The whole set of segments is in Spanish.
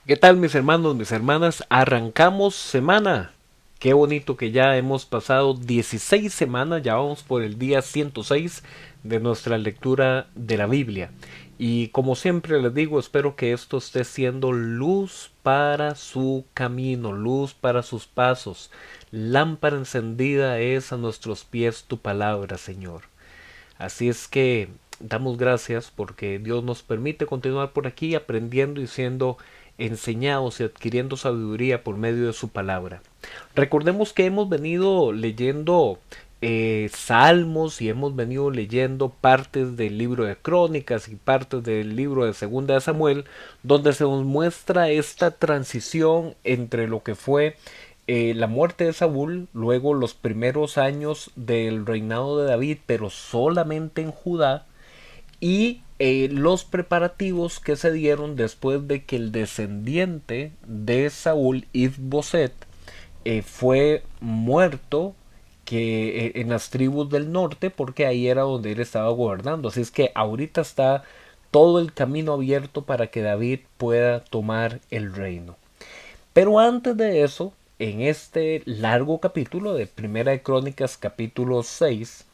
¿Qué tal mis hermanos, mis hermanas? Arrancamos semana. Qué bonito que ya hemos pasado 16 semanas, ya vamos por el día 106 de nuestra lectura de la Biblia. Y como siempre les digo, espero que esto esté siendo luz para su camino, luz para sus pasos. Lámpara encendida es a nuestros pies tu palabra, Señor. Así es que damos gracias porque Dios nos permite continuar por aquí aprendiendo y siendo enseñados y adquiriendo sabiduría por medio de su palabra. Recordemos que hemos venido leyendo salmos y hemos venido leyendo partes del libro de Crónicas y partes del libro de Segunda de Samuel, donde se nos muestra esta transición entre lo que fue la muerte de Saúl, luego los primeros años del reinado de David, pero solamente en Judá, y los preparativos que se dieron después de que el descendiente de Saúl, Isboset, fue muerto en las tribus del norte, porque ahí era donde él estaba gobernando. Así es que ahorita está todo el camino abierto para que David pueda tomar el reino. Pero antes de eso, en este largo capítulo de Primera de Crónicas capítulo 6,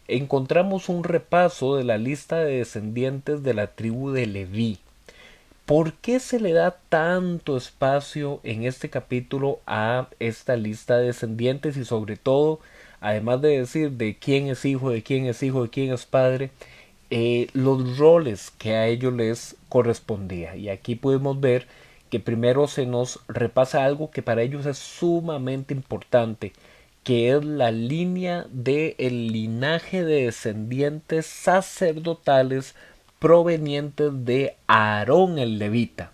encontramos un repaso de la lista de descendientes de la tribu de Leví. ¿Por qué se le da tanto espacio en este capítulo a esta lista de descendientes y sobre todo, además de decir de quién es hijo, de quién es hijo, de quién es padre, los roles que a ellos les correspondía? Y aquí podemos ver que primero se nos repasa algo que para ellos es sumamente importante, que es la línea del linaje de descendientes sacerdotales provenientes de Aarón el levita.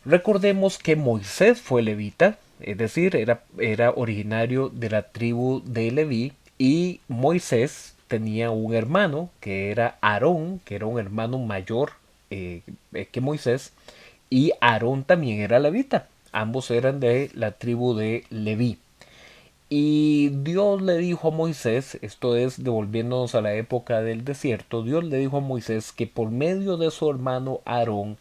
Recordemos que Moisés fue levita, es decir, era originario de la tribu de Leví, y Moisés tenía un hermano que era Aarón, que era un hermano mayor que Moisés, y Aarón también era levita. Ambos eran de la tribu de Leví. Y Dios le dijo a Moisés, esto es devolviéndonos a la época del desierto, Dios le dijo a Moisés que por medio de su hermano Aarón,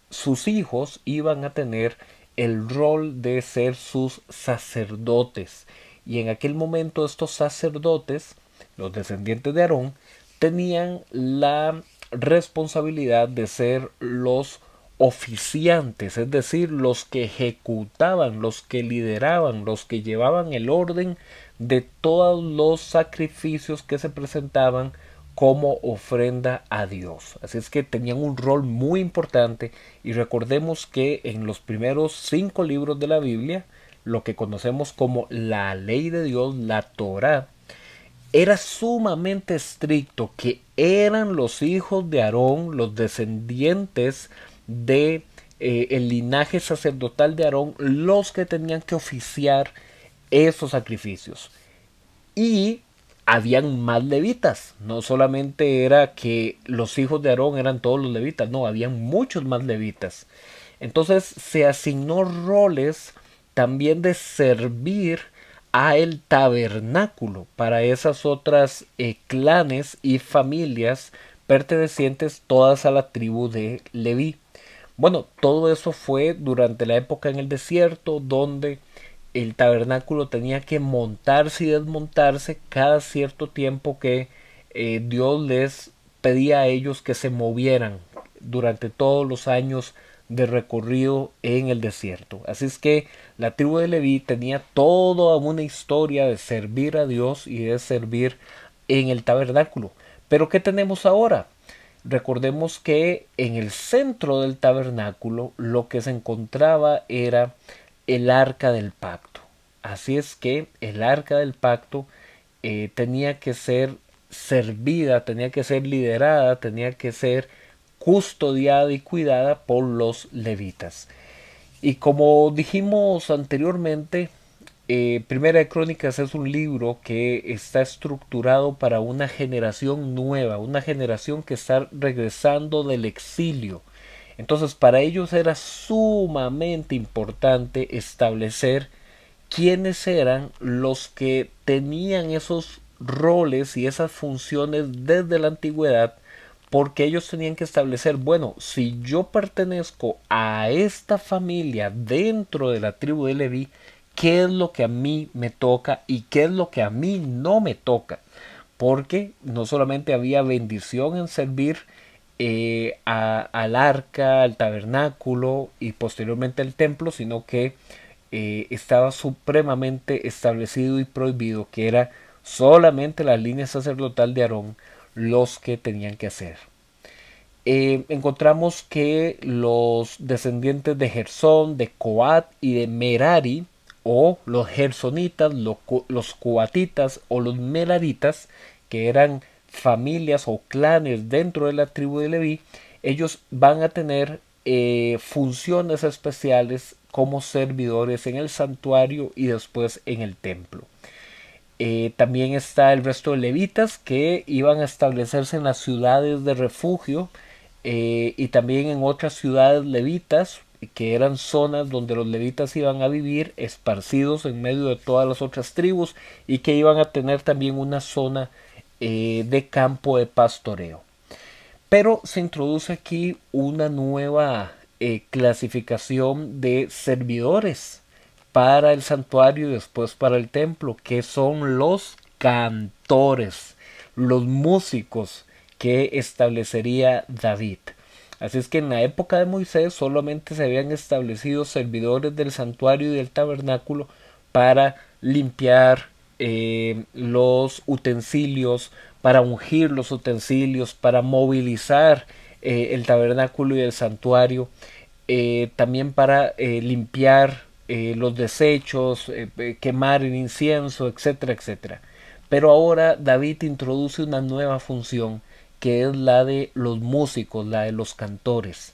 sus hijos iban a tener el rol de ser sus sacerdotes. Y en aquel momento estos sacerdotes, los descendientes de Aarón, tenían la responsabilidad de ser los oficiantes, es decir, los que ejecutaban, los que lideraban, los que llevaban el orden de todos los sacrificios que se presentaban como ofrenda a Dios. Así es que tenían un rol muy importante y recordemos que en los primeros 5 libros de la Biblia, lo que conocemos como la ley de Dios, la Torá, era sumamente estricto, que eran los hijos de Aarón, los descendientes de el linaje sacerdotal de Aarón, los que tenían que oficiar esos sacrificios. Y habían más levitas, no solamente era que los hijos de Aarón eran todos los levitas, no, habían muchos más levitas. Entonces se asignó roles también de servir a el tabernáculo para esas otras clanes y familias pertenecientes todas a la tribu de Leví. Bueno, todo eso fue durante la época en el desierto, donde el tabernáculo tenía que montarse y desmontarse cada cierto tiempo que Dios les pedía a ellos que se movieran durante todos los años de recorrido en el desierto. Así es que la tribu de Leví tenía toda una historia de servir a Dios y de servir en el tabernáculo. Pero ¿qué tenemos ahora? Recordemos que en el centro del tabernáculo lo que se encontraba era el arca del pacto. Así es que el arca del pacto tenía que ser servida, tenía que ser liderada, tenía que ser custodiada y cuidada por los levitas. Y como dijimos anteriormente, Primera de Crónicas es un libro que está estructurado para una generación nueva, una generación que está regresando del exilio. Entonces para ellos era sumamente importante establecer quiénes eran los que tenían esos roles y esas funciones desde la antigüedad porque ellos tenían que establecer, bueno, si yo pertenezco a esta familia dentro de la tribu de Leví, ¿qué es lo que a mí me toca y qué es lo que a mí no me toca? Porque no solamente había bendición en servir al arca, al tabernáculo y posteriormente al templo, sino que estaba supremamente establecido y prohibido que era solamente la línea sacerdotal de Aarón los que tenían que hacer. Encontramos que los descendientes de Gersón, de Coat y de Merari, o los gersonitas, los coatitas o los meraritas, que eran familias o clanes dentro de la tribu de Leví, ellos van a tener funciones especiales como servidores en el santuario y después en el templo. También está el resto de levitas que iban a establecerse en las ciudades de refugio y también en otras ciudades levitas que eran zonas donde los levitas iban a vivir esparcidos en medio de todas las otras tribus y que iban a tener también una zona de campo de pastoreo. Pero se introduce aquí una nueva clasificación de servidores para el santuario y después para el templo, que son los cantores, los músicos que establecería David. Así es que en la época de Moisés solamente se habían establecido servidores del santuario y del tabernáculo para limpiar los utensilios, para ungir los utensilios, para movilizar el tabernáculo y el santuario, también para limpiar los desechos, quemar el incienso, etcétera, etcétera. Pero ahora David introduce una nueva función que es la de los músicos, la de los cantores,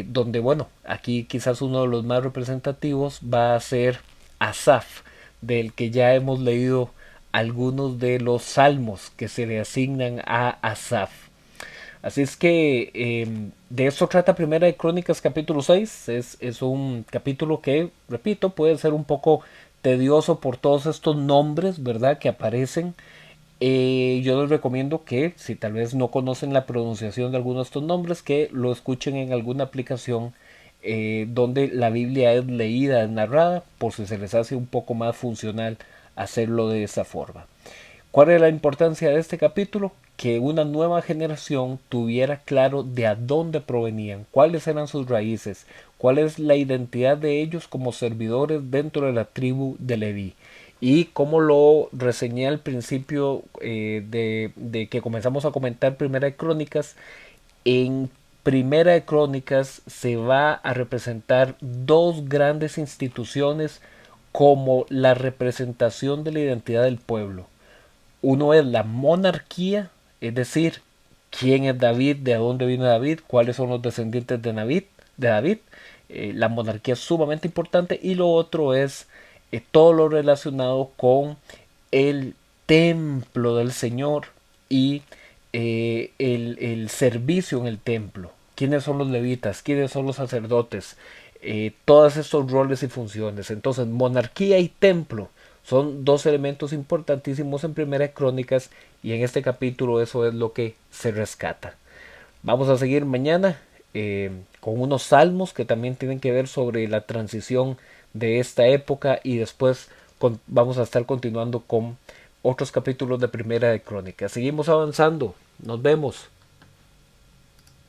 donde bueno, aquí quizás uno de los más representativos va a ser Asaf, del que ya hemos leído algunos de los salmos que se le asignan a Asaf. Así es que de eso trata Primera de Crónicas capítulo 6. Es un capítulo que, repito, puede ser un poco tedioso por todos estos nombres, ¿verdad?, que aparecen. Yo les recomiendo que, si tal vez no conocen la pronunciación de algunos de estos nombres, que lo escuchen en alguna aplicación donde la Biblia es leída, es narrada, por si se les hace un poco más funcional hacerlo de esa forma. ¿Cuál es la importancia de este capítulo? Que una nueva generación tuviera claro de a dónde provenían, cuáles eran sus raíces, cuál es la identidad de ellos como servidores dentro de la tribu de Leví. Y como lo reseñé al principio de que comenzamos a comentar Primera de Crónicas, en Primera de Crónicas se va a representar dos grandes instituciones como la representación de la identidad del pueblo. Uno es la monarquía, es decir, quién es David, de dónde viene David, cuáles son los descendientes de David. La monarquía es sumamente importante. Y lo otro es todo lo relacionado con el templo del Señor y el servicio en el templo. ¿Quiénes son los levitas? ¿Quiénes son los sacerdotes? Todos estos roles y funciones. Entonces, monarquía y templo son dos elementos importantísimos en Primera de Crónicas y en este capítulo eso es lo que se rescata. Vamos a seguir mañana con unos salmos que también tienen que ver sobre la transición de esta época y después vamos a estar continuando con otros capítulos de Primera de Crónicas. Seguimos avanzando. Nos vemos.